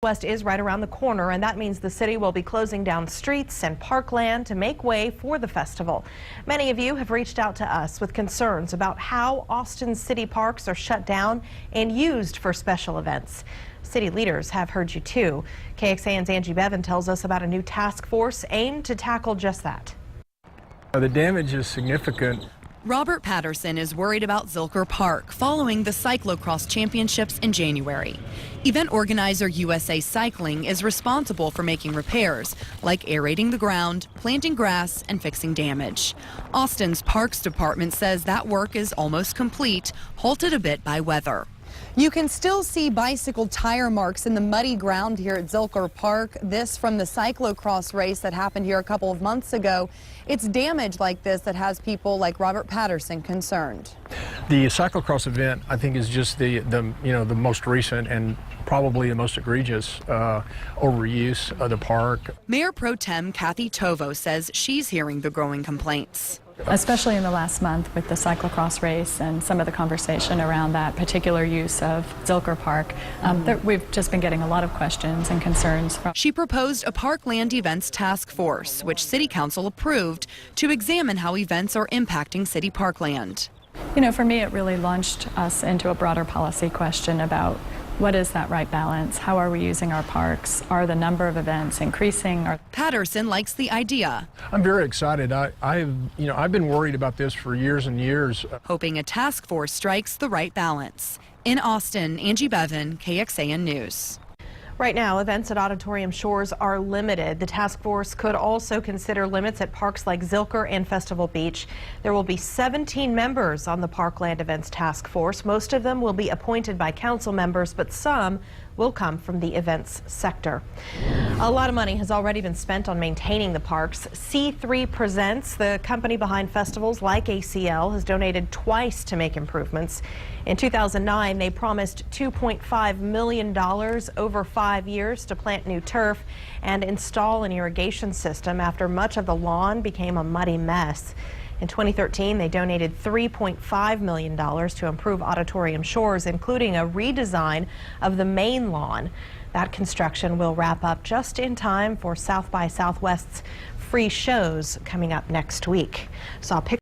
West is right around the corner, and that means the city will be closing down streets and parkland to make way for the festival. Many of you have reached out to us with concerns about how Austin's city parks are shut down and used for special events. City leaders have heard you too. KXAN's Angie Bevan tells us about a new task force aimed to tackle just that. The damage is significant. Robert Patterson is worried about Zilker Park following the cyclocross championships in January. Event organizer USA Cycling is responsible for making repairs, like aerating the ground, planting grass, and fixing damage. Austin's Parks Department says that work is almost complete, halted a bit by weather. You can still see bicycle tire marks in the muddy ground here at Zilker Park. This from the cyclocross race that happened here a couple of months ago. It's damage like this that has people like Robert Patterson concerned. The cyclocross event, I think, is just the most recent and probably the most egregious overuse of the park. Mayor Pro Tem Kathy Tovo says she's hearing the growing complaints. Especially in the last month with the cyclocross race and some of the conversation around that particular use of Zilker Park. We've just been getting a lot of questions and concerns. She proposed a Parkland Events Task Force, which City Council approved, to examine how events are impacting city parkland. You know, for me, it really launched us into a broader policy question about what is that right balance? How are we using our parks? Are the number of events increasing? Patterson likes the idea. I'm very excited. I've been worried about this for years and years. Hoping a task force strikes the right balance. In Austin, Angie Bevan, KXAN News. Right now, events at Auditorium Shores are limited. The task force could also consider limits at parks like Zilker and Festival Beach. There will be 17 members on the Parkland Events Task Force. Most of them will be appointed by council members, but some will come from the events sector. A lot of money has already been spent on maintaining the parks. C3 Presents, the company behind festivals like ACL, has donated twice to make improvements. In 2009, they promised $2.5 million over 5 years to plant new turf and install an irrigation system after much of the lawn became a muddy mess. In 2013, they donated $3.5 million to improve Auditorium Shores, including a redesign of the main lawn. That construction will wrap up just in time for South by Southwest's free shows coming up next week. Saw pictures